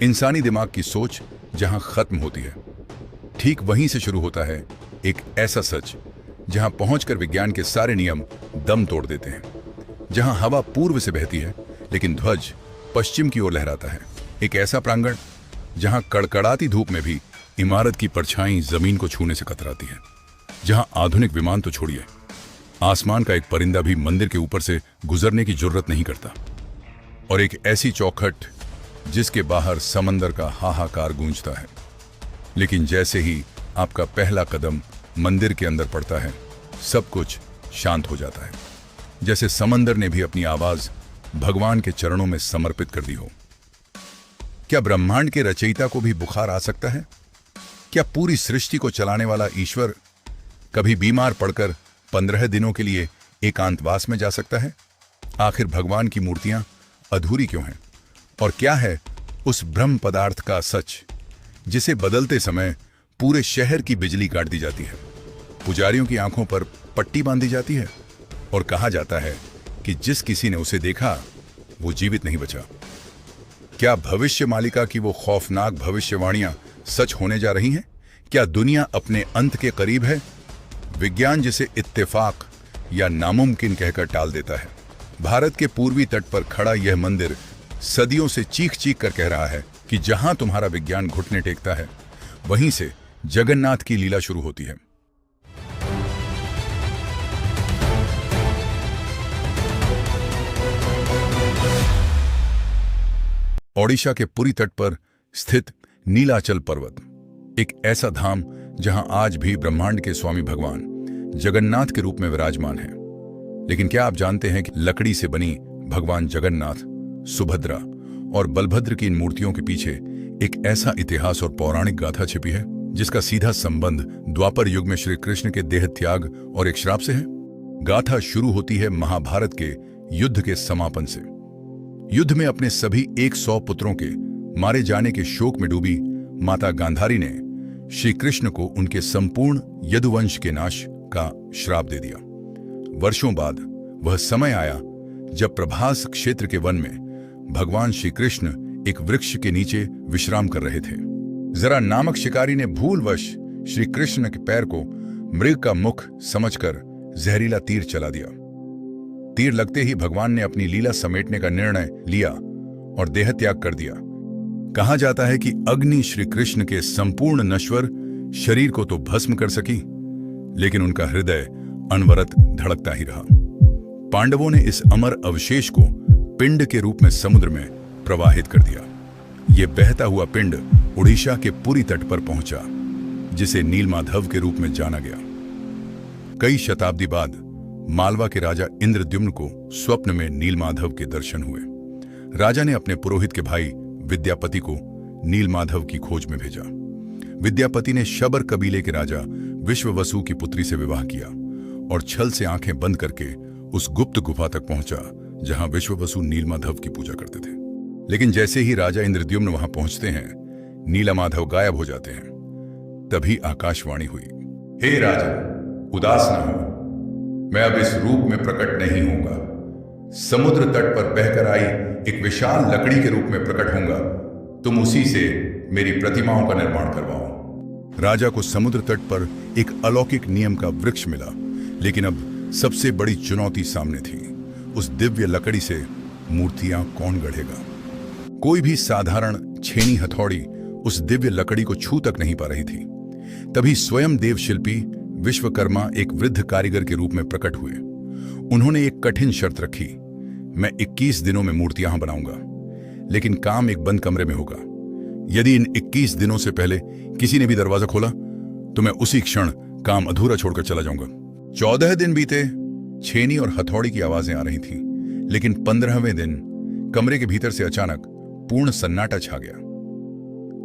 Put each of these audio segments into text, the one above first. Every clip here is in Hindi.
इंसानी दिमाग की सोच जहां खत्म होती है, ठीक वहीं से शुरू होता है एक ऐसा सच जहां पहुंचकर विज्ञान के सारे नियम दम तोड़ देते हैं। जहां हवा पूर्व से बहती है लेकिन ध्वज पश्चिम की ओर लहराता है। एक ऐसा प्रांगण जहां कड़कड़ाती धूप में भी इमारत की परछाई जमीन को छूने से कतराती है। जहां आधुनिक विमान तो छोड़िए, आसमान का एक परिंदा भी मंदिर के ऊपर से गुजरने की जुर्रत नहीं करता। और एक ऐसी चौखट जिसके बाहर समंदर का हाहाकार गूंजता है, लेकिन जैसे ही आपका पहला कदम मंदिर के अंदर पड़ता है, सब कुछ शांत हो जाता है। जैसे समंदर ने भी अपनी आवाज भगवान के चरणों में समर्पित कर दी हो। क्या ब्रह्मांड के रचयिता को भी बुखार आ सकता है? क्या पूरी सृष्टि को चलाने वाला ईश्वर कभी बीमार पड़कर 15 दिनों के लिए एकांतवास में जा सकता है? आखिर भगवान की मूर्तियां अधूरी क्यों हैं? और क्या है उस ब्रह्म पदार्थ का सच जिसे बदलते समय पूरे शहर की बिजली काट दी जाती है, पुजारियों की आंखों पर पट्टी बांधी जाती है और कहा जाता है कि जिस किसी ने उसे देखा वो जीवित नहीं बचा? क्या भविष्य मालिका की वो खौफनाक भविष्यवाणियां सच होने जा रही हैं? क्या दुनिया अपने अंत के करीब है? विज्ञान जिसे इत्तेफाक या नामुमकिन कहकर टाल देता है। भारत के पूर्वी तट पर खड़ा यह मंदिर सदियों से चीख चीख कर कह रहा है कि जहां तुम्हारा विज्ञान घुटने टेकता है, वहीं से जगन्नाथ की लीला शुरू होती है। ओडिशा के पुरी तट पर स्थित नीलाचल पर्वत, एक ऐसा धाम जहां आज भी ब्रह्मांड के स्वामी भगवान जगन्नाथ के रूप में विराजमान है। लेकिन क्या आप जानते हैं कि लकड़ी से बनी भगवान जगन्नाथ, सुभद्रा और बलभद्र की इन मूर्तियों के पीछे एक ऐसा इतिहास और पौराणिक गाथा छिपी है जिसका सीधा संबंध द्वापर युग में श्री कृष्ण के देह त्याग और एक श्राप से है। गाथा शुरू होती है महाभारत के युद्ध के समापन से। युद्ध में अपने सभी 100 पुत्रों के मारे जाने के शोक में डूबी माता गांधारी ने श्री कृष्ण को उनके संपूर्ण यदुवंश के नाश का श्राप दे दिया। वर्षों बाद वह समय आया जब प्रभास क्षेत्र के वन में भगवान श्री कृष्ण एक वृक्ष के नीचे विश्राम कर रहे थे। जरा नामक शिकारी ने भूलवश श्री कृष्ण के पैर को मृग का मुख समझकर जहरीला तीर चला दिया। तीर लगते ही भगवान ने अपनी लीला समेटने का निर्णय लिया और देह त्याग कर दिया। कहा जाता है कि अग्नि श्री कृष्ण के संपूर्ण नश्वर शरीर को तो भस्म कर सकी, लेकिन उनका हृदय अनवरत धड़कता ही रहा। पांडवों ने इस अमर अवशेष को पिंड के रूप में समुद्र में प्रवाहित कर दिया। यह बहता हुआ पिंड उड़ीसा के पुरी तट पर पहुंचा, जिसे नीलमाधव के रूप में जाना गया। कई शताब्दी बाद मालवा के राजा इंद्रद्युम्न को स्वप्न में नीलमाधव के दर्शन हुए। राजा ने अपने पुरोहित के भाई विद्यापति को नीलमाधव की खोज में भेजा। विद्यापति ने शबर कबीले के राजा विश्ववसु की पुत्री से विवाह किया और छल से आंखें बंद करके उस गुप्त गुफा तक पहुंचा जहां विश्ववसु नीलमाधव की पूजा करते थे। लेकिन जैसे ही राजा इंद्रद्युम्न वहां पहुंचते हैं, नीलमाधव गायब हो जाते हैं। तभी आकाशवाणी हुई, हे राजन, उदास न हो, मैं अब इस रूप में प्रकट नहीं होऊंगा। समुद्र तट पर बहकर आई एक विशाल लकड़ी के रूप में प्रकट होऊंगा। तुम उसी से मेरी प्रतिमाओं का निर्माण करवाओ। राजा को समुद्र तट पर एक अलौकिक नियम का वृक्ष मिला, लेकिन अब सबसे बड़ी चुनौती सामने थी। उस दिव्य लकड़ी से मूर्तियां कौन गढ़ेगा? कोई भी साधारण छेनी हथौड़ी उस दिव्य लकड़ी को छू तक नहीं पा रही थी। तभी स्वयं देवशिल्पी विश्वकर्मा एक वृद्ध कारीगर के रूप में प्रकट हुए। उन्होंने एक कठिन शर्त रखी, मैं 21 दिनों में मूर्तियां बनाऊंगा, लेकिन काम एक बंद कमरे में होगा। यदि इन 21 दिनों से पहले किसी ने भी दरवाजा खोला तो मैं उसी क्षण काम अधूरा छोड़कर चला जाऊंगा। 14 दिन बीते, छेनी और हथौड़ी की आवाजें आ रही थीं, लेकिन 15वें दिन कमरे के भीतर से अचानक पूर्ण सन्नाटा छा गया।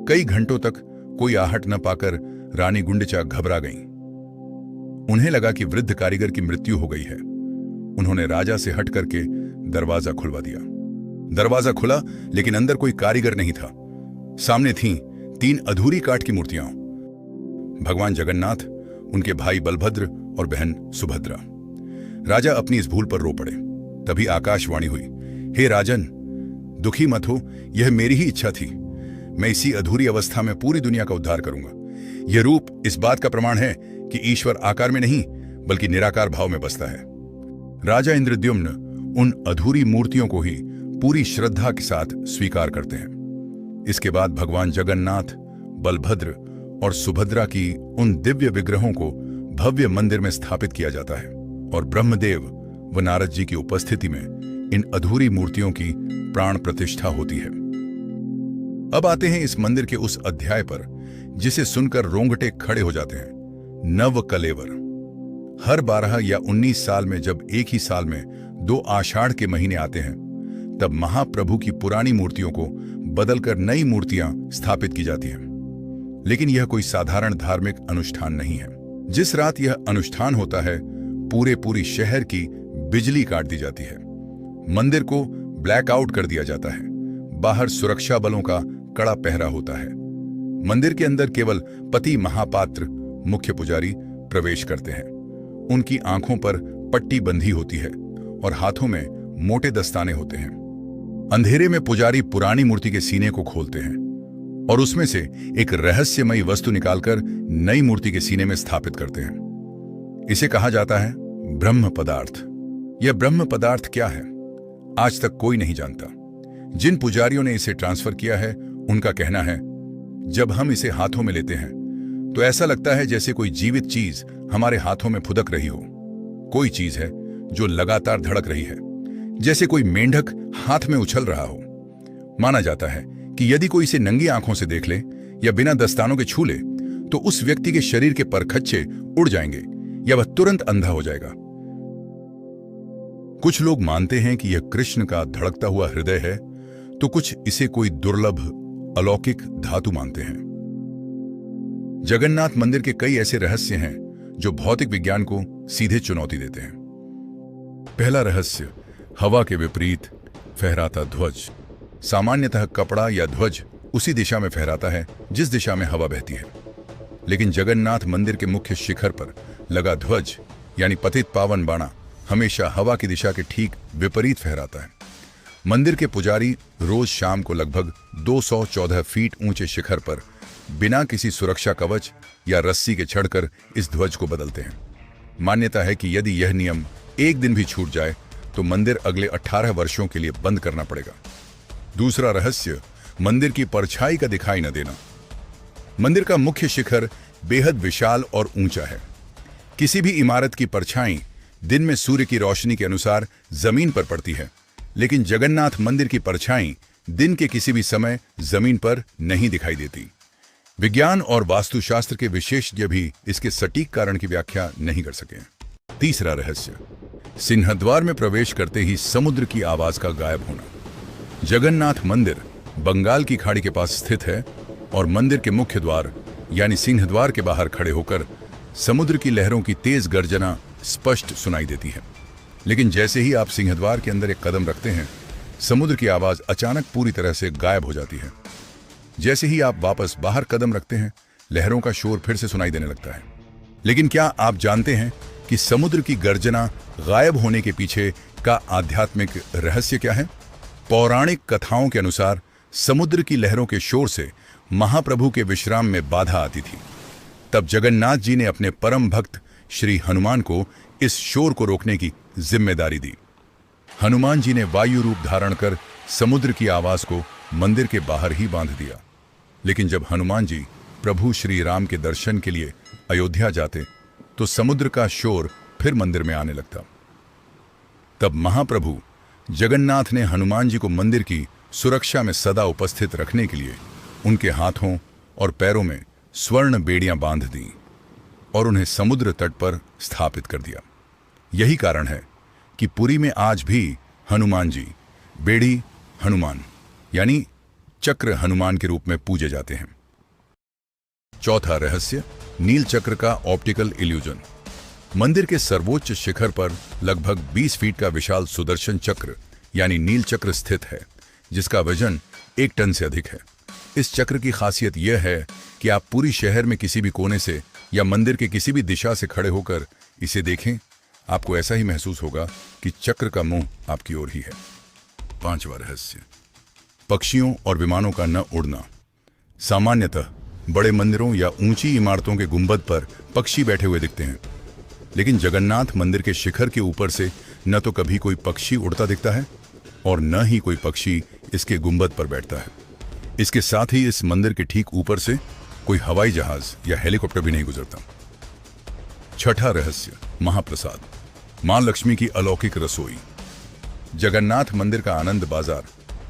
कई घंटों तक कोई आहट न पाकर रानी गुंडचा घबरा गईं। उन्हें लगा कि वृद्ध कारीगर की मृत्यु हो गई है। उन्होंने राजा से हट करके दरवाजा खुलवा दिया। दरवाजा खुला, लेकिन अंदर कोई कारीगर नहीं था। सामने थीं 3 अधूरी काठ की मूर्तियां, भगवान जगन्नाथ, उनके भाई बलभद्र और बहन सुभद्रा। राजा अपनी इस भूल पर रो पड़े। तभी आकाशवाणी हुई, हे राजन, दुखी मत हो, यह मेरी ही इच्छा थी। मैं इसी अधूरी अवस्था में पूरी दुनिया का उद्धार करूंगा। यह रूप इस बात का प्रमाण है कि ईश्वर आकार में नहीं बल्कि निराकार भाव में बसता है। राजा इंद्रद्युम्न उन अधूरी मूर्तियों को ही पूरी श्रद्धा के साथ स्वीकार करते हैं। इसके बाद भगवान जगन्नाथ, बलभद्र और सुभद्रा की उन दिव्य विग्रहों को भव्य मंदिर में स्थापित किया जाता है और ब्रह्मदेव व नारद जी की उपस्थिति में इन अधूरी मूर्तियों की प्राण प्रतिष्ठा होती है। अब आते हैं इस मंदिर के उस अध्याय पर जिसे सुनकर रोंगटे खड़े हो जाते हैं, नव कलेवर। हर 12 या 19 साल में जब एक ही साल में 2 आषाढ़ के महीने आते हैं, तब महाप्रभु की पुरानी मूर्तियों को बदलकर नई मूर्तियां स्थापित की जाती हैं। लेकिन यह कोई साधारण धार्मिक अनुष्ठान नहीं है। जिस रात यह अनुष्ठान होता है, पूरे शहर की बिजली काट दी जाती है, मंदिर को ब्लैकआउट कर दिया जाता है, बाहर सुरक्षा बलों का कड़ा पहरा होता है। मंदिर के अंदर केवल पति महापात्र, मुख्य पुजारी प्रवेश करते हैं। उनकी आंखों पर पट्टी बंधी होती है और हाथों में मोटे दस्ताने होते हैं। अंधेरे में पुजारी पुरानी मूर्ति के सीने को खोलते हैं और उसमें से एक रहस्यमयी वस्तु निकालकर नई मूर्ति के सीने में स्थापित करते हैं। इसे कहा जाता है ब्रह्म पदार्थ। यह ब्रह्म पदार्थ क्या है, आज तक कोई नहीं जानता। जिन पुजारियों ने इसे ट्रांसफर किया है, उनका कहना है, जब हम इसे हाथों में लेते हैं तो ऐसा लगता है जैसे कोई जीवित चीज हमारे हाथों में फुदक रही हो। कोई चीज है जो लगातार धड़क रही है, जैसे कोई मेंढक हाथ में उछल रहा हो। माना जाता है कि यदि कोई इसे नंगी आंखों से देख ले या बिना दस्तानों के छू ले तो उस व्यक्ति के शरीर के परखच्चे उड़ जाएंगे या वह तुरंत अंधा हो जाएगा। कुछ लोग मानते हैं कि यह कृष्ण का धड़कता हुआ हृदय है, तो कुछ इसे कोई दुर्लभ अलौकिक धातु मानते हैं। जगन्नाथ मंदिर के कई ऐसे रहस्य हैं जो भौतिक विज्ञान को सीधे चुनौती देते हैं। पहला रहस्य, हवा के विपरीत फहराता ध्वज। सामान्यतः कपड़ा या ध्वज उसी दिशा में फहराता है जिस दिशा में हवा बहती है, लेकिन जगन्नाथ मंदिर के मुख्य शिखर पर लगा ध्वज यानी पतित पावन बाणा हमेशा हवा की दिशा के ठीक विपरीत फहराता है। मंदिर के पुजारी रोज शाम को लगभग 214 फीट ऊंचे शिखर पर बिना किसी सुरक्षा कवच या रस्सी के चढ़कर इस ध्वज को बदलते हैं। मान्यता है कि यदि यह नियम एक दिन भी छूट जाए तो मंदिर अगले 18 वर्षों के लिए बंद करना पड़ेगा। दूसरा रहस्य, मंदिर की परछाई का दिखाई न देना। मंदिर का मुख्य शिखर बेहद विशाल और ऊंचा है। किसी भी इमारत की परछाई दिन में सूर्य की रोशनी के अनुसार जमीन पर पड़ती है, लेकिन जगन्नाथ मंदिर की परछाई दिन के किसी भी समय जमीन पर नहीं दिखाई देती। विज्ञान और वास्तुशास्त्र के विशेषज्ञ भी इसके सटीक कारण की व्याख्या नहीं कर सके। तीसरा रहस्य, सिंहद्वार में प्रवेश करते ही समुद्र की आवाज का गायब होना। जगन्नाथ मंदिर बंगाल की खाड़ी के पास स्थित है और मंदिर के मुख्य द्वार यानी सिंहद्वार के बाहर खड़े होकर समुद्र की लहरों की तेज गर्जना स्पष्ट सुनाई देती है। लेकिन जैसे ही आप सिंहद्वार के अंदर एक कदम रखते हैं, समुद्र की आवाज अचानक पूरी तरह से गायब हो जाती है। जैसे ही आप वापस बाहर कदम रखते हैं, लहरों का शोर फिर से सुनाई देने लगता है। लेकिन क्या आप जानते हैं कि समुद्र की गर्जना गायब होने के पीछे का आध्यात्मिक रहस्य क्या है? पौराणिक कथाओं के अनुसार समुद्र की लहरों के शोर से महाप्रभु के विश्राम में बाधा आती थी। तब जगन्नाथ जी ने अपने परम भक्त श्री हनुमान को इस शोर को रोकने की जिम्मेदारी दी। हनुमान जी ने वायु रूप धारण कर समुद्र की आवाज को मंदिर के बाहर ही बांध दिया। लेकिन जब हनुमान जी प्रभु श्री राम के दर्शन के लिए अयोध्या जाते तो समुद्र का शोर फिर मंदिर में आने लगता। तब महाप्रभु जगन्नाथ ने हनुमान जी को मंदिर की सुरक्षा में सदा उपस्थित रखने के लिए उनके हाथों और पैरों में स्वर्ण बेड़ियां बांध दी और उन्हें समुद्र तट पर स्थापित कर दिया। यही कारण है कि पुरी में आज भी हनुमान जी बेड़ी हनुमान यानी चक्र हनुमान के रूप में पूजे जाते हैं। चौथा रहस्य, नील चक्र का ऑप्टिकल इल्यूजन। मंदिर के सर्वोच्च शिखर पर लगभग 20 फीट का विशाल सुदर्शन चक्र यानी नील चक्र स्थित है, जिसका वजन 1 टन से अधिक है। इस चक्र की खासियत यह है कि आप पूरी शहर में किसी भी कोने से या मंदिर के किसी भी दिशा से खड़े होकर इसे देखें, आपको ऐसा ही महसूस होगा कि चक्र का मुंह आपकी ओर ही है। पांचवा रहस्य, पक्षियों और विमानों का न उड़ना। सामान्यतः बड़े मंदिरों या ऊंची इमारतों के गुंबद पर पक्षी बैठे हुए दिखते हैं, लेकिन जगन्नाथ मंदिर के शिखर के ऊपर से न तो कभी कोई पक्षी उड़ता दिखता है और न ही कोई पक्षी इसके गुंबद पर बैठता है। इसके साथ ही इस मंदिर के ठीक ऊपर से कोई हवाई जहाज या हेलीकॉप्टर भी नहीं गुजरता। छठा रहस्य, महाप्रसाद, मां लक्ष्मी की अलौकिक रसोई। जगन्नाथ मंदिर का आनंद बाजार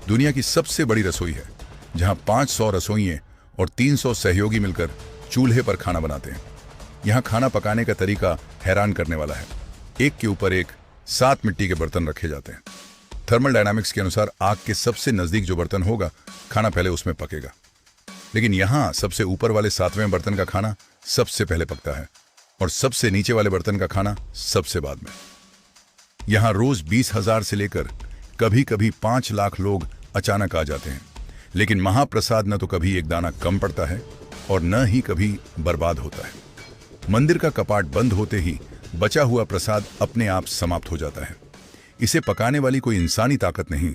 दुनिया की सबसे बड़ी रसोई है, जहां 500 रसोइये और 300 सहयोगी मिलकर चूल्हे पर खाना बनाते हैं। यहां खाना पकाने का तरीका हैरान करने वाला है। एक के ऊपर एक 7 मिट्टी के बर्तन रखे जाते हैं। थर्मल डायनामिक्स के अनुसार आग के सबसे नजदीक जो बर्तन होगा, खाना पहले उसमें पकेगा। लेकिन यहां सबसे ऊपर वाले 7वें बर्तन का खाना सबसे पहले पकता है और सबसे नीचे वाले बर्तन का खाना सबसे बाद में। यहां रोज 20,000 से लेकर कभी कभी 5 लाख लोग अचानक आ जाते हैं, लेकिन महाप्रसाद न तो कभी एक दाना कम पड़ता है और न ही कभी बर्बाद होता है। मंदिर का कपाट बंद होते ही बचा हुआ प्रसाद अपने आप समाप्त हो जाता है। इसे पकाने वाली कोई इंसानी ताकत नहीं,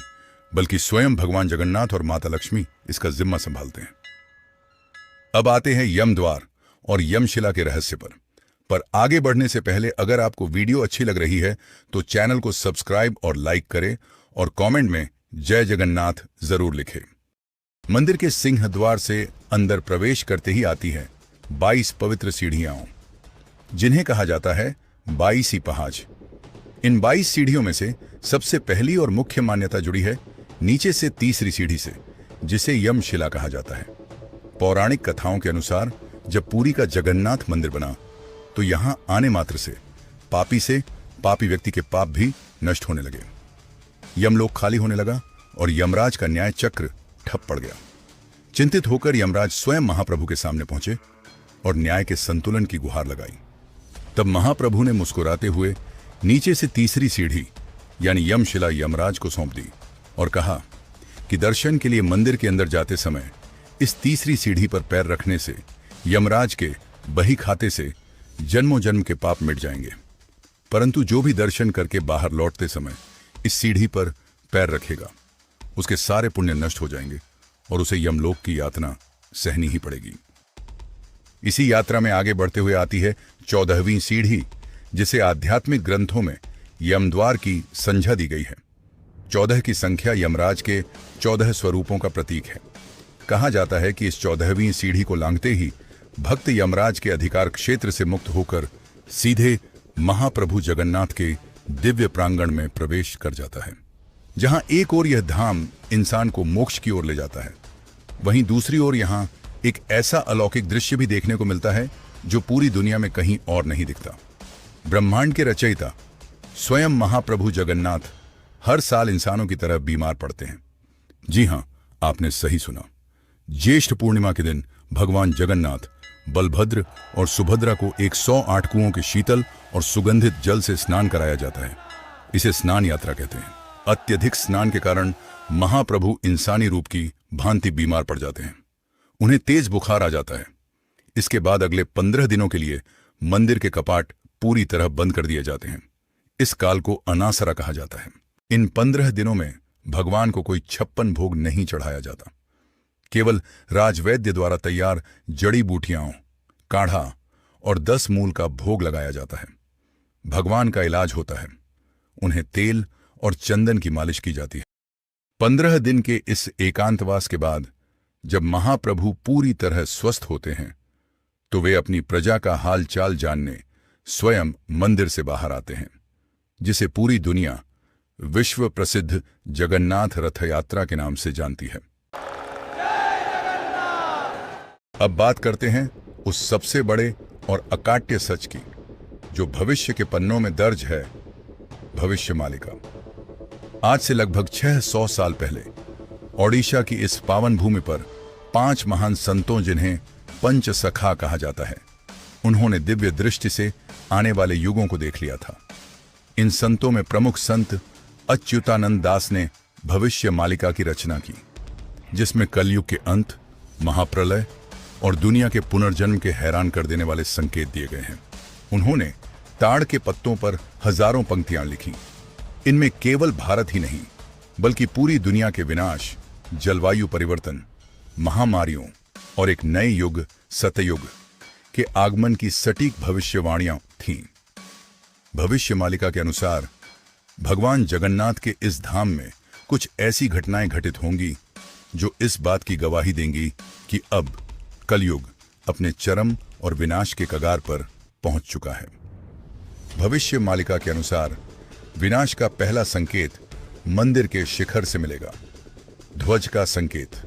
बल्कि स्वयं भगवान जगन्नाथ और माता लक्ष्मी इसका जिम्मा संभालते हैं। अब आते हैं यम द्वार और यमशिला के रहस्य पर आगे बढ़ने से पहले अगर आपको वीडियो अच्छी लग रही है तो चैनल को सब्सक्राइब और लाइक करें और कमेंट में जय जगन्नाथ जरूर लिखें। मंदिर के सिंह द्वार से अंदर प्रवेश करते ही आती है 22 पवित्र सीढ़ियां, जिन्हें कहा जाता है 22 पहाज। इन 22 सीढ़ियों में से सबसे पहली और मुख्य मान्यता जुड़ी है नीचे से तीसरी सीढ़ी से, जिसे यमशिला कहा जाता है। पौराणिक कथाओं के अनुसार जब पुरी का जगन्नाथ मंदिर बना तो यहां आने मात्र से पापी व्यक्ति के पाप भी नष्ट होने लगे। यमलोक खाली होने लगा और यमराज का न्याय चक्र ठप पड़ गया। चिंतित होकर यमराज स्वयं महाप्रभु के सामने पहुंचे और न्याय के संतुलन की गुहार लगाई। तब महाप्रभु ने मुस्कुराते हुए नीचे से तीसरी सीढ़ी यानी यमशिला यमराज को सौंप दी और कहा कि दर्शन के लिए मंदिर के अंदर जाते समय इस तीसरी सीढ़ी पर पैर रखने से यमराज के बही खाते से जन्मों जन्म के पाप मिट जाएंगे, परंतु जो भी दर्शन करके बाहर लौटते समय इस सीढ़ी पर पैर रखेगा उसके सारे पुण्य नष्ट हो जाएंगे और उसे यमलोक की यातना सहनी ही पड़ेगी। इसी यात्रा में आगे बढ़ते हुए आती है 14वीं सीढ़ी, जिसे आध्यात्मिक ग्रंथों में यमद्वार की संज्ञा दी गई है। 14 की संख्या यमराज के 14 स्वरूपों का प्रतीक है। कहा जाता है कि इस 14वीं सीढ़ी को लांघते ही भक्त यमराज के अधिकार क्षेत्र से मुक्त होकर सीधे महाप्रभु जगन्नाथ के दिव्य प्रांगण में प्रवेश कर जाता है, जहां एक ओर यह धाम इंसान को मोक्ष की ओर ले जाता है, वहीं दूसरी ओर यहां एक ऐसा अलौकिक दृश्य भी देखने को मिलता है जो पूरी दुनिया में कहीं और नहीं दिखता। ब्रह्मांड के रचयिता स्वयं महाप्रभु जगन्नाथ हर साल इंसानों की तरह बीमार पड़ते हैं। जी हां, आपने सही सुना। ज्येष्ठ पूर्णिमा के दिन भगवान जगन्नाथ, बलभद्र और सुभद्रा को 108 कुओं के शीतल और सुगंधित जल से स्नान कराया जाता है। इसे स्नान यात्रा कहते हैं। अत्यधिक स्नान के कारण महाप्रभु इंसानी रूप की भांति बीमार पड़ जाते हैं। उन्हें तेज बुखार आ जाता है। इसके बाद अगले 15 दिनों के लिए मंदिर के कपाट पूरी तरह बंद कर दिए जाते हैं। इस काल को अनासरा कहा जाता है। इन 15 दिनों में भगवान को कोई 56 भोग नहीं चढ़ाया जाता। केवल राजवैद्य द्वारा तैयार जड़ी बूटियां, काढ़ा और 10 मूल का भोग लगाया जाता है। भगवान का इलाज होता है। उन्हें तेल और चंदन की मालिश की जाती है। 15 दिन के इस एकांतवास के बाद जब महाप्रभु पूरी तरह स्वस्थ होते हैं तो वे अपनी प्रजा का हाल चाल जानने स्वयं मंदिर से बाहर आते हैं, जिसे पूरी दुनिया विश्व प्रसिद्ध जगन्नाथ रथ यात्रा के नाम से जानती है। अब बात करते हैं उस सबसे बड़े और अकाट्य सच की जो भविष्य के पन्नों में दर्ज है, भविष्य मालिका। आज से लगभग 600 साल पहले ओडिशा की इस पावन भूमि पर 5 महान संतों, जिन्हें पंच सखा कहा जाता है, उन्होंने दिव्य दृष्टि से आने वाले युगों को देख लिया था। इन संतों में प्रमुख संत अच्युतानंद दास ने भविष्य मालिका की रचना की, जिसमें कलयुग के अंत, महाप्रलय और दुनिया के पुनर्जन्म के हैरान कर देने वाले संकेत दिए गए हैं। उन्होंने ताड़ के पत्तों पर हजारों पंक्तियां लिखी। इनमें केवल भारत ही नहीं बल्कि पूरी दुनिया के विनाश, जलवायु परिवर्तन, महामारियों और एक नए युग सतयुग के आगमन की सटीक भविष्यवाणियां थीं। भविष्य मालिका के अनुसार भगवान जगन्नाथ के इस धाम में कुछ ऐसी घटनाएं घटित होंगी जो इस बात की गवाही देंगी कि अब कलयुग अपने चरम और विनाश के कगार पर पहुंच चुका है। भविष्य मालिका के अनुसार विनाश का पहला संकेत मंदिर के शिखर से मिलेगा। ध्वज का संकेत।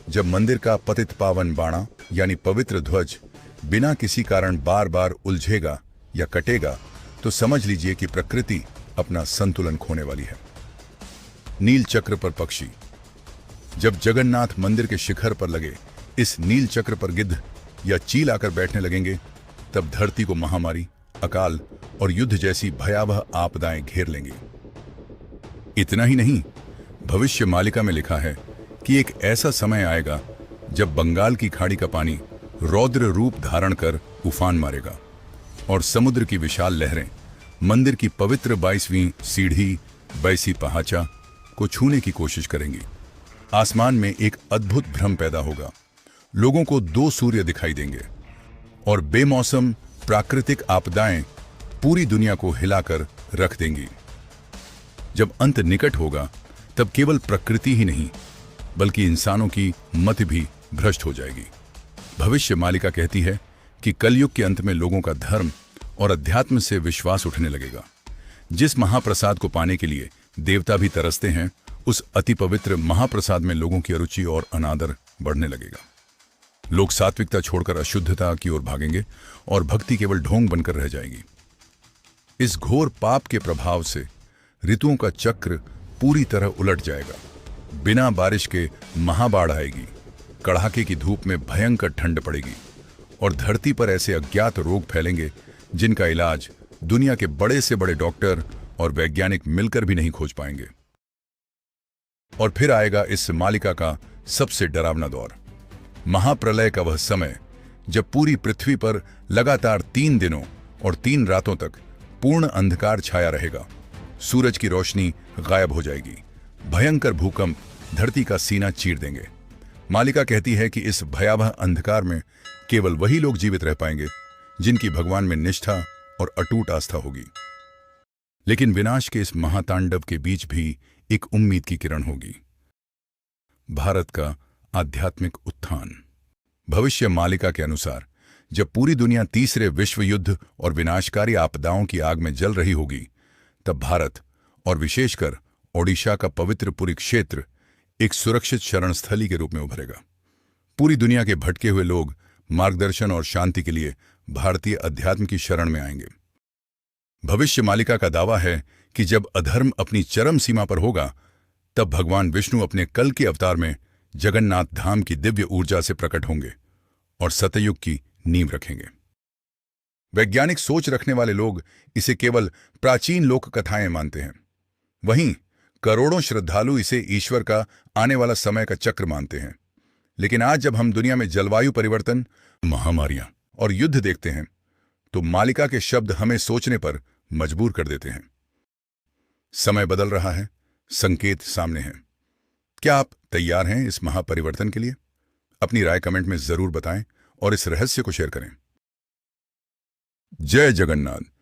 जब मंदिर का पतित पावन बाणा यानी पवित्र ध्वज बिना किसी कारण बार बार उलझेगा या कटेगा तो समझ लीजिए कि प्रकृति अपना संतुलन खोने वाली है। नील चक्र पर पक्षी। जब जगन्नाथ मंदिर के शिखर पर लगे इस नील चक्र पर गिद्ध या चील आकर बैठने लगेंगे, तब धरती को महामारी, अकाल और युद्ध जैसी भयावह आपदाएं घेर लेंगी। इतना ही नहीं, भविष्य मालिका में लिखा है कि एक ऐसा समय आएगा जब बंगाल की खाड़ी का पानी रौद्र रूप धारण कर उफान मारेगा और समुद्र की विशाल लहरें मंदिर की पवित्र 22वीं सीढ़ी बैसी पहाचा को छूने की कोशिश करेंगी। आसमान में एक अद्भुत भ्रम पैदा होगा। लोगों को 2 सूर्य दिखाई देंगे और बेमौसम प्राकृतिक आपदाएं पूरी दुनिया को हिलाकर रख देंगी। जब अंत निकट होगा तब केवल प्रकृति ही नहीं बल्कि इंसानों की मति भी भ्रष्ट हो जाएगी। भविष्य मालिका कहती है कि कलयुग के अंत में लोगों का धर्म और अध्यात्म से विश्वास उठने लगेगा। जिस महाप्रसाद को पाने के लिए देवता भी तरसते हैं, उस अति पवित्र महाप्रसाद में लोगों की अरुचि और अनादर बढ़ने लगेगा। लोग सात्विकता छोड़कर अशुद्धता की ओर भागेंगे और भक्ति केवल ढोंग बनकर रह जाएगी। इस घोर पाप के प्रभाव से ऋतुओं का चक्र पूरी तरह उलट जाएगा। बिना बारिश के महाबाढ़ आएगी, कड़ाके की धूप में भयंकर ठंड पड़ेगी और धरती पर ऐसे अज्ञात रोग फैलेंगे जिनका इलाज दुनिया के बड़े से बड़े डॉक्टर और वैज्ञानिक मिलकर भी नहीं खोज पाएंगे। और फिर आएगा इस मालिका का सबसे डरावना दौर, महाप्रलय का वह समय जब पूरी पृथ्वी पर लगातार 3 दिनों और 3 रातों तक पूर्ण अंधकार छाया रहेगा। सूरज की रोशनी गायब हो जाएगी। भयंकर भूकंप धरती का सीना चीर देंगे। मालिका कहती है कि इस भयावह अंधकार में केवल वही लोग जीवित रह पाएंगे जिनकी भगवान में निष्ठा और अटूट आस्था होगी। लेकिन विनाश के इस महातांडव के बीच भी एक उम्मीद की किरण होगी, भारत का आध्यात्मिक उत्थान। भविष्य मालिका के अनुसार जब पूरी दुनिया तीसरे विश्व युद्ध और विनाशकारी आपदाओं की आग में जल रही होगी, तब भारत और विशेषकर ओडिशा का पवित्र पुरी क्षेत्र एक सुरक्षित शरण स्थली के रूप में उभरेगा। पूरी दुनिया के भटके हुए लोग मार्गदर्शन और शांति के लिए भारतीय अध्यात्म की शरण में आएंगे। भविष्य मालिका का दावा है कि जब अधर्म अपनी चरम सीमा पर होगा, तब भगवान विष्णु अपने कल के अवतार में जगन्नाथ धाम की दिव्य ऊर्जा से प्रकट होंगे और सतयुग की नींव रखेंगे। वैज्ञानिक सोच रखने वाले लोग इसे केवल प्राचीन लोक कथाएं मानते हैं, वहीं करोड़ों श्रद्धालु इसे ईश्वर का आने वाला समय का चक्र मानते हैं। लेकिन आज जब हम दुनिया में जलवायु परिवर्तन, महामारियां और युद्ध देखते हैं, तो मालिका के शब्द हमें सोचने पर मजबूर कर देते हैं। समय बदल रहा है, संकेत सामने हैं। क्या आप तैयार हैं इस महापरिवर्तन के लिए? अपनी राय कमेंट में जरूर बताएं और इस रहस्य को शेयर करें। जय जगन्नाथ।